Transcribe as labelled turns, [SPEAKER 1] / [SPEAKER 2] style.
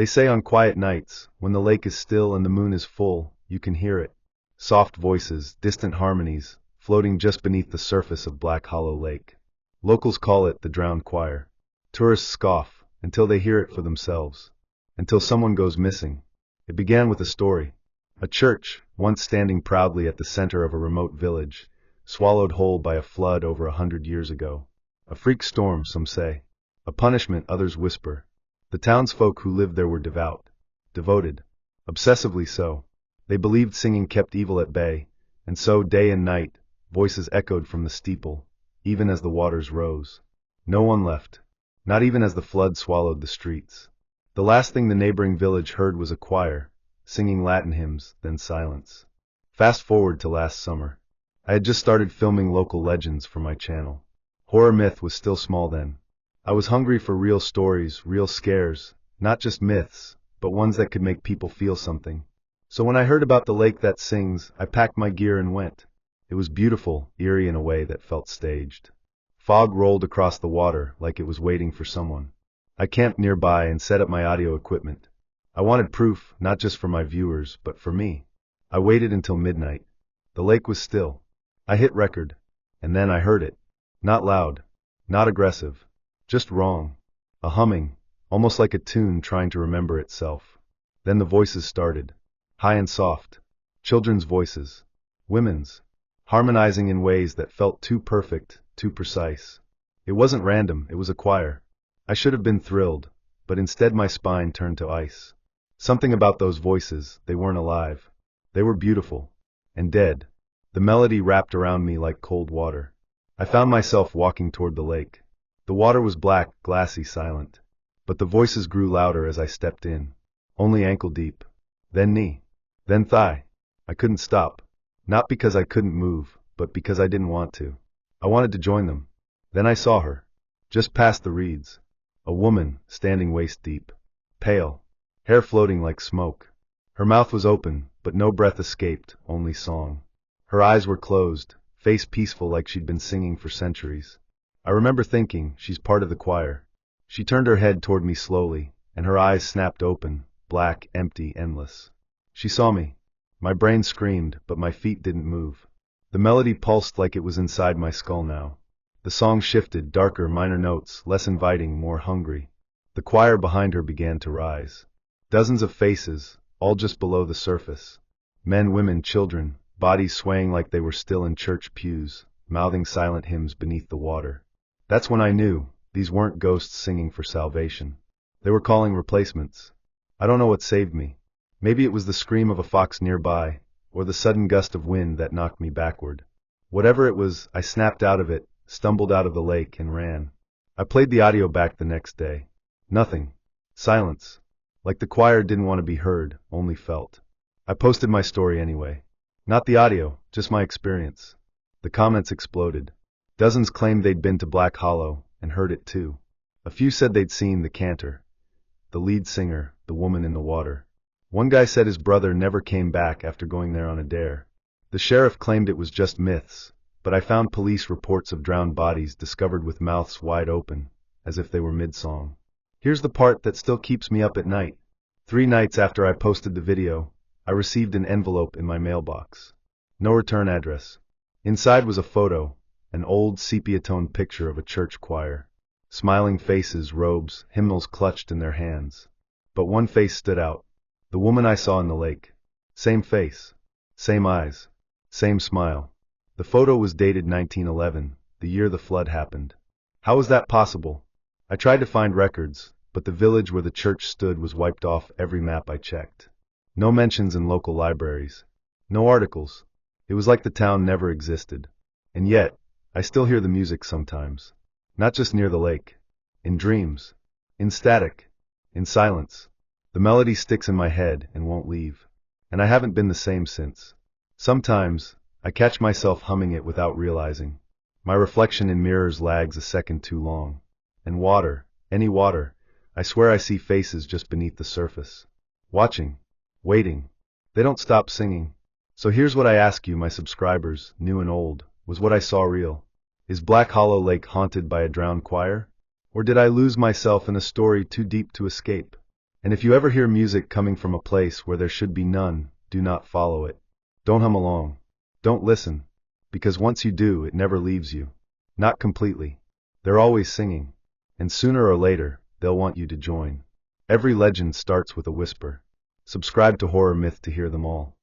[SPEAKER 1] They say on quiet nights, when the lake is still and the moon is full, you can hear it. Soft voices, distant harmonies, floating just beneath the surface of Black Hollow Lake. Locals call it the drowned choir. Tourists scoff, until they hear it for themselves. Until someone goes missing. It began with a story. A church, once standing proudly at the center of a remote village, swallowed whole by a flood over 100 years ago. A freak storm, some say. A punishment, others whisper. The townsfolk who lived there were devoted, obsessively so. They believed singing kept evil at bay, and so day and night, voices echoed from the steeple, even as the waters rose. No one left, not even as the flood swallowed the streets. The last thing the neighboring village heard was a choir, singing Latin hymns, then silence. Fast forward to last summer. I had just started filming local legends for my channel. Horror myth was still small then. I was hungry for real stories, real scares, not just myths, but ones that could make people feel something. So when I heard about the lake that sings, I packed my gear and went. It was beautiful, eerie in a way that felt staged. Fog rolled across the water like it was waiting for someone. I camped nearby and set up my audio equipment. I wanted proof, not just for my viewers, but for me. I waited until midnight. The lake was still. I hit record. And then I heard it. Not loud. Not aggressive. Just wrong. A humming, almost like a tune trying to remember itself. Then the voices started. High and soft. Children's voices. Women's. Harmonizing in ways that felt too perfect, too precise. It wasn't random, it was a choir. I should have been thrilled, but instead my spine turned to ice. Something about those voices, they weren't alive. They were beautiful. And dead. The melody wrapped around me like cold water. I found myself walking toward the lake. The water was black, glassy, silent. But the voices grew louder as I stepped in. Only ankle deep. Then knee. Then thigh. I couldn't stop. Not because I couldn't move, but because I didn't want to. I wanted to join them. Then I saw her. Just past the reeds. A woman, standing waist deep. Pale. Hair floating like smoke. Her mouth was open, but no breath escaped, only song. Her eyes were closed, face peaceful like she'd been singing for centuries. I remember thinking, she's part of the choir. She turned her head toward me slowly, and her eyes snapped open, black, empty, endless. She saw me. My brain screamed, but my feet didn't move. The melody pulsed like it was inside my skull now. The song shifted, darker, minor notes, less inviting, more hungry. The choir behind her began to rise. Dozens of faces, all just below the surface. Men, women, children, bodies swaying like they were still in church pews, mouthing silent hymns beneath the water. That's when I knew, these weren't ghosts singing for salvation. They were calling replacements. I don't know what saved me. Maybe it was the scream of a fox nearby, or the sudden gust of wind that knocked me backward. Whatever it was, I snapped out of it, stumbled out of the lake, and ran. I played the audio back the next day. Nothing. Silence. Like the choir didn't want to be heard, only felt. I posted my story anyway. Not the audio, just my experience. The comments exploded. Dozens claimed they'd been to Black Hollow, and heard it too. A few said they'd seen the cantor, the lead singer, the woman in the water. One guy said his brother never came back after going there on a dare. The sheriff claimed it was just myths, but I found police reports of drowned bodies discovered with mouths wide open, as if they were mid-song. Here's the part that still keeps me up at night. 3 nights after I posted the video, I received an envelope in my mailbox. No return address. Inside was a photo, an old sepia-toned picture of a church choir. Smiling faces, robes, hymnals clutched in their hands. But one face stood out. The woman I saw in the lake. Same face. Same eyes. Same smile. The photo was dated 1911, the year the flood happened. How was that possible? I tried to find records, but the village where the church stood was wiped off every map I checked. No mentions in local libraries. No articles. It was like the town never existed. And yet, I still hear the music sometimes. Not just near the lake. In dreams. In static. In silence. The melody sticks in my head and won't leave. And I haven't been the same since. Sometimes, I catch myself humming it without realizing. My reflection in mirrors lags a second too long. And water, any water, I swear I see faces just beneath the surface. Watching. Waiting. They don't stop singing. So here's what I ask you, my subscribers, new and old. Was what I saw real? Is Black Hollow Lake haunted by a drowned choir? Or did I lose myself in a story too deep to escape? And if you ever hear music coming from a place where there should be none, do not follow it. Don't hum along. Don't listen. Because once you do, it never leaves you. Not completely. They're always singing. And sooner or later, they'll want you to join. Every legend starts with a whisper. Subscribe to Horror Myth to hear them all.